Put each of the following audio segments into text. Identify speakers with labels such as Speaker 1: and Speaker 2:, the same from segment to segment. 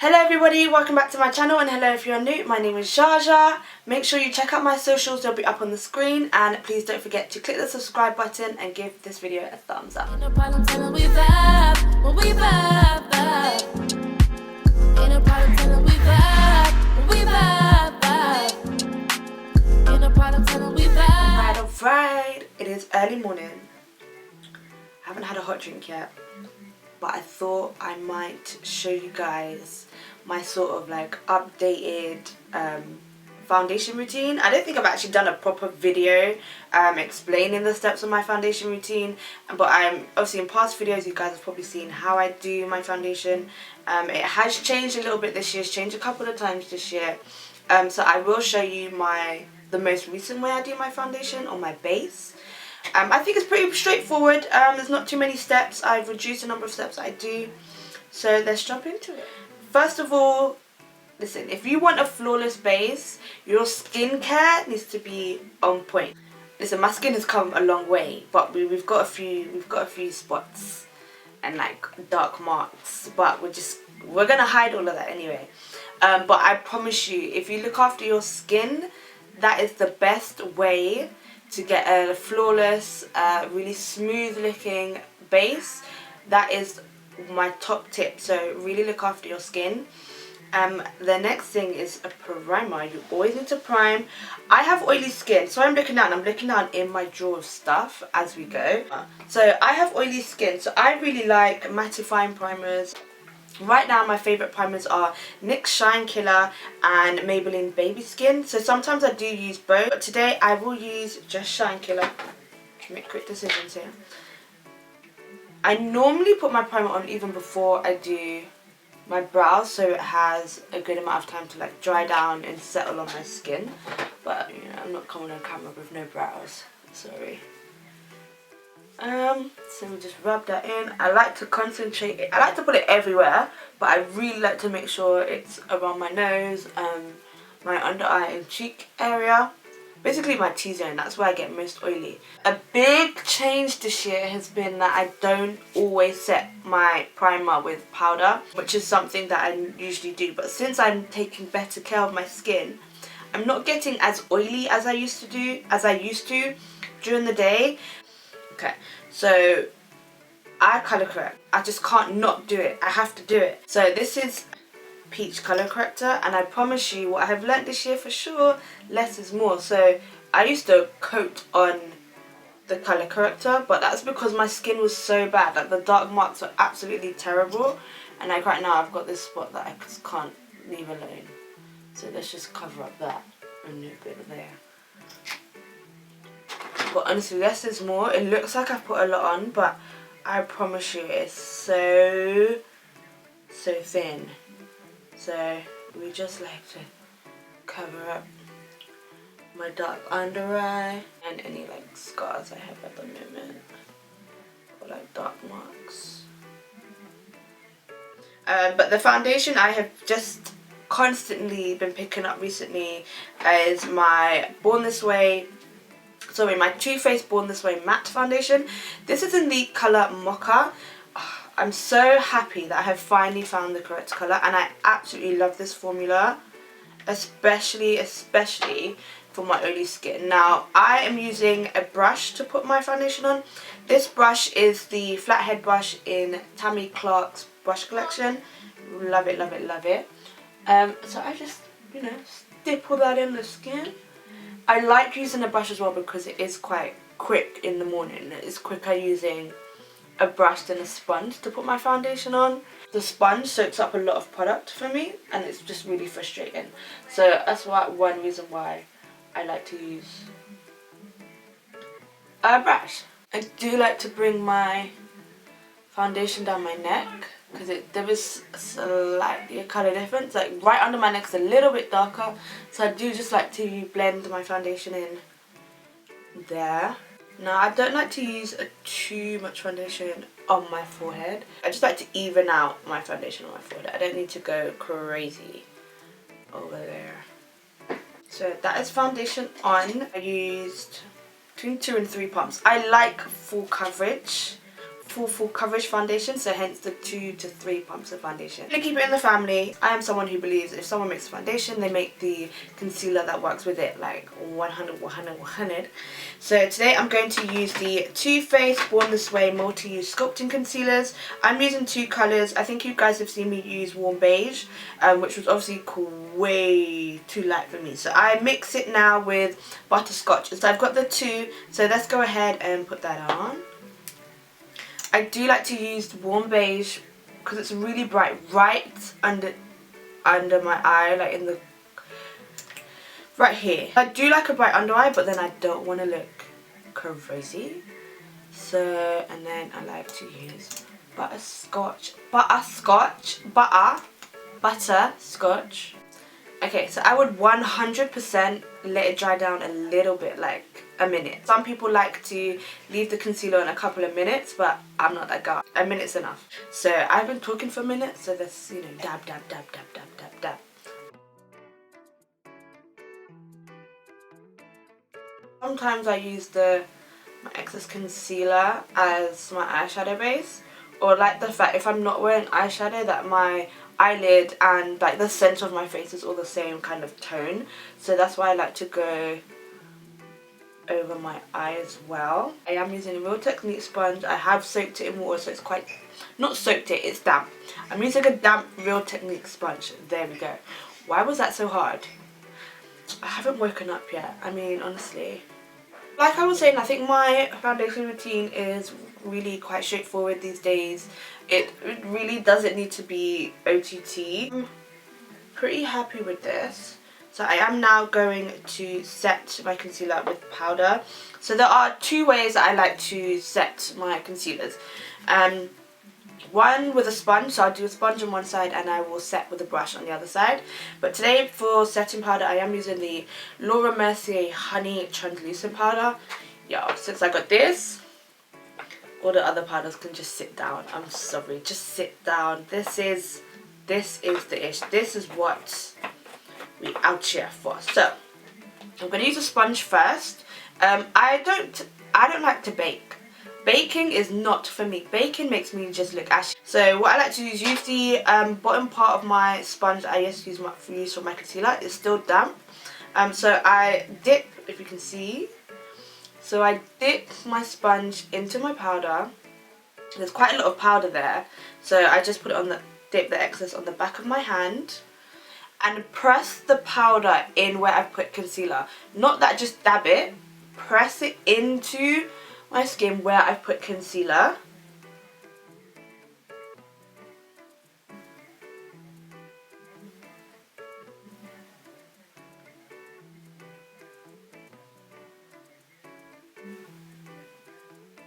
Speaker 1: Hello everybody, welcome back to my channel, and hello if you're new, my name is Jaja. Make sure you check out my socials, they'll be up on the screen, and please don't forget to click the subscribe button and give this video a thumbs up.
Speaker 2: No problem telling we vibe when we vibe. Ain't no problem telling we vibe when we vibe. Ain't no problem telling we vibe.
Speaker 1: Alright, it is early morning. I haven't had a hot drink yet, but I thought I might show you guys my sort of like updated foundation routine. I don't think I've actually done a proper video explaining the steps of my foundation routine, but I'm obviously in past videos you guys have probably seen how I do my foundation. It has changed a little bit this year, it's changed a couple of times this year, so I will show you the most recent way I do my foundation on my base. I think it's pretty straightforward. There's not too many steps. I've reduced the number of steps I do, so let's jump into it. First of all, listen, if you want a flawless base, your skincare needs to be on point. Listen, my skin has come a long way, but we've got a few spots and like dark marks, but we're gonna hide all of that anyway. But I promise you, if you look after your skin, that is the best way to get a flawless, really smooth looking base. That is my top tip, so really look after your skin. The next thing is a primer. You always need to prime. I have oily skin, so I'm looking down in my drawer of stuff as we go. So I have oily skin, so I really like mattifying primers. Right now my favourite primers are NYX Shine Killer and Maybelline Baby Skin. So sometimes I do use both, but today I will use just Shine Killer. Make quick decisions here. I normally put my primer on even before I do my brows, so it has a good amount of time to like dry down and settle on my skin. But you know, I'm not coming on camera with no brows, sorry. So we just rub that in. I like to concentrate it. I like to put it everywhere, but I really like to make sure it's around my nose, my under eye and cheek area. Basically my T-zone, that's where I get most oily. A big change this year has been that I don't always set my primer with powder, which is something that I usually do. But since I'm taking better care of my skin, I'm not getting as oily as I used to during the day. Okay, so I colour correct. I just can't not do it. I have to do it. So this is Peach Colour Corrector, and I promise you what I have learnt this year for sure, less is more. So I used to coat on the colour corrector, but that's because my skin was so bad. Like the dark marks are absolutely terrible, and like right now I've got this spot that I just can't leave alone. So let's just cover up that and do a bit of there. But honestly, less is more. It looks like I've put a lot on, but I promise you it's so thin. So we just like to cover up my dark under eye and any like scars I have at the moment, or like dark marks. But the foundation I have just constantly been picking up recently is my my Too Faced Born This Way matte foundation. This is in the colour Mocha. I'm so happy that I have finally found the correct colour, and I absolutely love this formula, especially for my oily skin. Now I am using a brush to put my foundation on. This brush is the flathead brush in Tammy Clark's brush collection. Love it, love it, love it. So I just, you know, stipple that in the skin. I like using a brush as well because it is quite quick in the morning. It's quicker using a brush than a sponge to put my foundation on. The sponge soaks up a lot of product for me, and it's just really frustrating. So that's one reason why I like to use a brush. I do like to bring my foundation down my neck because there is slightly a colour difference. Like right under my neck is a little bit darker, so I do just like to blend my foundation in there. Now I don't like to use too much foundation on my forehead. I just like to even out my foundation on my forehead. I don't need to go crazy over there. So that is foundation on. I used between 2 and 3 pumps. I like full coverage full coverage foundation, so hence the 2 to 3 pumps of foundation. To keep it in the family, I am someone who believes if someone makes foundation, they make the concealer that works with it like 100, 100, 100. So today I'm going to use the Too Faced Born This Way Multi-Use Sculpting Concealers. I'm using 2 colours. I think you guys have seen me use Warm Beige, which was obviously way too light for me. So I mix it now with Butterscotch. So I've got the 2, so let's go ahead and put that on. I do like to use Warm Beige because it's really bright right under my eye, like in the right here. I do like a bright under eye, but then I don't want to look crazy. So, and then I like to use butterscotch. Okay, so I would 100% let it dry down a little bit, like a minute. Some people like to leave the concealer in a couple of minutes, but I'm not that guy. A minute's enough. So I've been talking for a minute, so let's, you know, dab, dab, dab, dab, dab, dab, dab. Sometimes I use my excess concealer as my eyeshadow base, or like the fact if I'm not wearing eyeshadow that my eyelid and like the centre of my face is all the same kind of tone, so that's why I like to go over my eye as well. I am using a Real Technique sponge. I have soaked it in water, so it's quite, not soaked it, it's damp. I'm using a damp Real Technique sponge. There we go. Why was that so hard? I haven't woken up yet. I mean, honestly. Like I was saying, I think my foundation routine is really quite straightforward these days. It really doesn't need to be OTT. I'm pretty happy with this. So I am now going to set my concealer with powder. So there are 2 ways that I like to set my concealers. One with a sponge, so I'll do a sponge on one side and I will set with a brush on the other side. But today for setting powder I am using the Laura Mercier Honey Translucent Powder. Yeah, since I got this, all the other powders can just sit down. I'm sorry, just sit down. This is the ish. This is what we out here for. So I'm going to use a sponge first. I don't like to bake. Baking is not for me. Baking makes me just look ashy. So what I like to do is use the bottom part of my sponge I used to use for my concealer. It's still damp. So I dip, if you can see. So I dip my sponge into my powder. There's quite a lot of powder there. So I just put it on dip the excess on the back of my hand. And press the powder in where I've put concealer. Not that, just dab it. Press it into my skin where I've put concealer.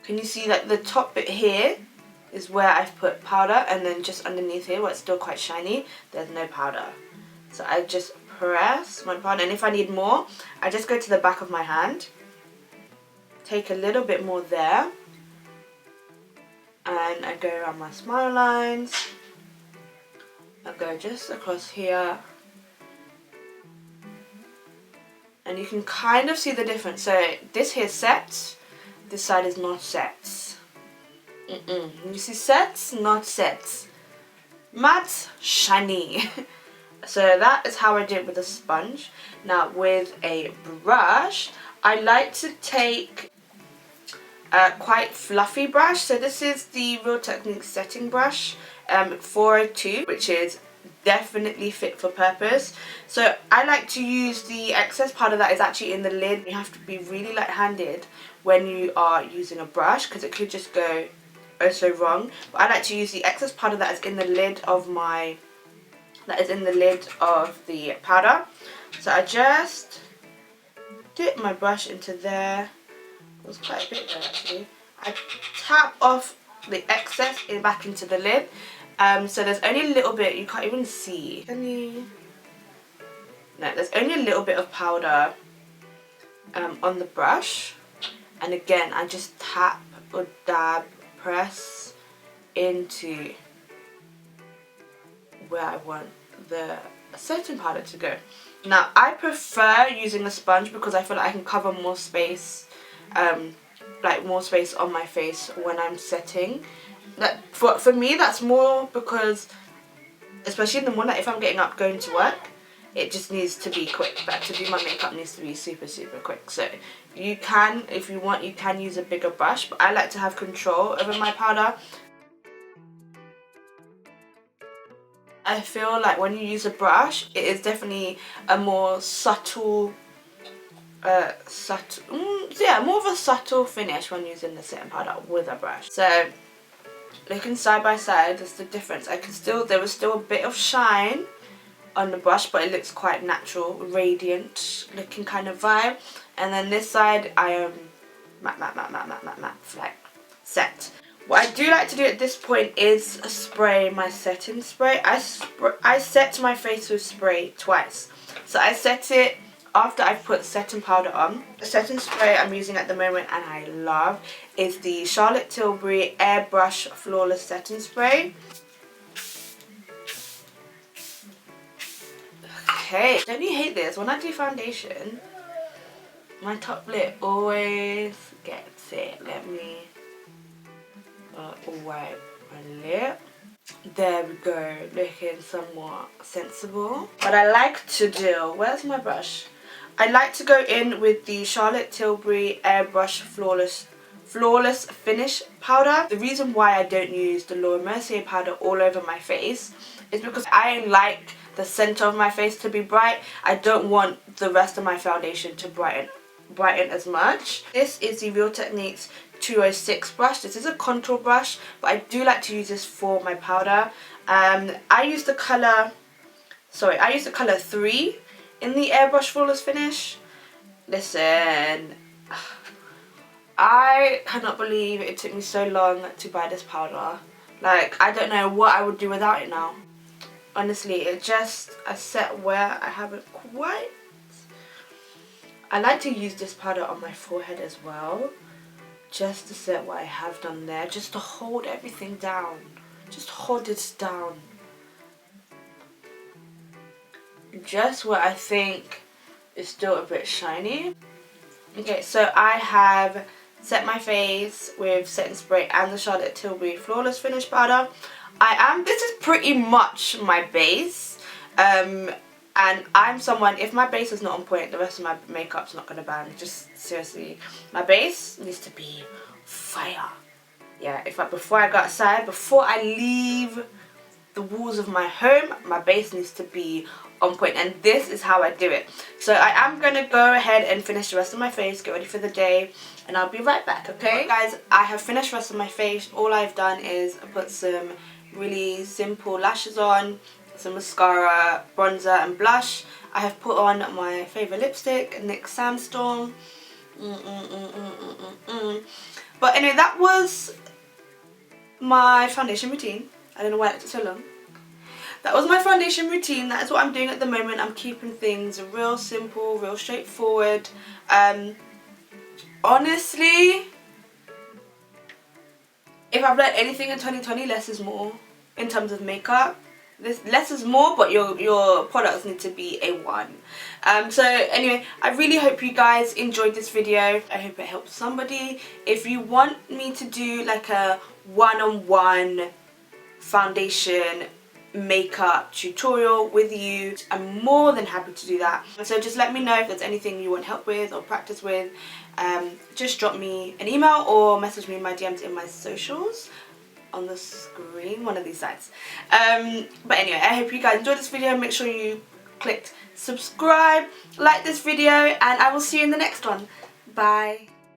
Speaker 1: Can you see that the top bit here is where I've put powder, and then just underneath here where it's still quite shiny, there's no powder. So I just press my powder, and if I need more, I just go to the back of my hand, take a little bit more there, and I go around my smile lines. I go just across here, and you can kind of see the difference. So this here sets, this side is not set. You see sets, not sets. Matte, shiny. So that is how I do it with a sponge. Now with a brush, I like to take a quite fluffy brush. So this is the Real Technique setting brush 402, which is definitely fit for purpose. So I like to use the excess powder that is actually in the lid. You have to be really light-handed when you are using a brush because it could just go oh so wrong. But I like to use the excess powder that is in the lid of the powder. So I just dip my brush into there. It was quite a bit there actually. I tap off the excess back into the lid. So there's only a little bit, you can't even see. No, there's only a little bit of powder on the brush. And again, I just tap or dab, press into where I want the setting powder to go. Now, I prefer using a sponge because I feel like I can cover more space like more space on my face when I'm setting. That for me, that's more because, especially in the morning, if I'm getting up going to work, it just needs to be quick. But to do my makeup needs to be super quick. So you can, if you want, you can use a bigger brush, but I like to have control over my powder. I feel like when you use a brush, it is definitely a more subtle, more of a subtle finish when using the setting powder with a brush. So looking side by side, there's the difference. There was still a bit of shine on the brush, but it looks quite natural, radiant looking kind of vibe. And then this side, I am matte, like set. What I do like to do at this point is spray my setting spray. I set my face with spray twice. So I set it after I've put setting powder on. The setting spray I'm using at the moment and I love is the Charlotte Tilbury Airbrush Flawless Setting Spray. Okay, don't you hate this? When I do foundation, my top lip always gets it. Let me wipe my lip. There we go, looking somewhat sensible. But I like to do, where's my brush? I like to go in with the Charlotte Tilbury Airbrush Flawless Finish powder. The reason why I don't use the Laura Mercier powder all over my face is because I like the center of my face to be bright. I don't want the rest of my foundation to brighten as much. This is the Real Techniques 206 brush. This is a contour brush, but I do like to use this for my powder. I use the color 3 in the Airbrush Flawless Finish. Listen, I cannot believe it took me so long to buy this powder. Like, I don't know what I would do without it now. Honestly, it just a set where I haven't quite. I like to use this powder on my forehead as well, just to set what I have done there, just to hold everything down. Just hold it down. Just where I think is still a bit shiny. Okay, so I have set my face with setting spray and the Charlotte Tilbury Flawless Finish powder. This is pretty much my base. And I'm someone, if my base is not on point, the rest of my makeup's not gonna bang. Just seriously, my base needs to be fire. Yeah, before I go outside, before I leave the walls of my home, my base needs to be on point, and this is how I do it. So I am gonna go ahead and finish the rest of my face, get ready for the day, and I'll be right back, okay? Guys, I have finished the rest of my face. All I've done is put some really simple lashes on, some mascara, bronzer and blush. I have put on my favourite lipstick, NYX Sandstorm. But anyway, that was my foundation routine. I don't know why it took so long. That was my foundation routine. That is what I'm doing at the moment. I'm keeping things real simple, real straightforward. Honestly, if I've learned anything in 2020, less is more in terms of makeup. Less is more, but your products need to be A1. So anyway, I really hope you guys enjoyed this video. I hope it helped somebody. If you want me to do like a one-on-one foundation makeup tutorial with you, I'm more than happy to do that. So just let me know if there's anything you want help with or practice with. Just drop me an email or message me in my DMs in my socials on the screen, one of these sides. But anyway, I hope you guys enjoyed this video. Make sure you clicked subscribe, like this video, and I will see you in the next one. Bye.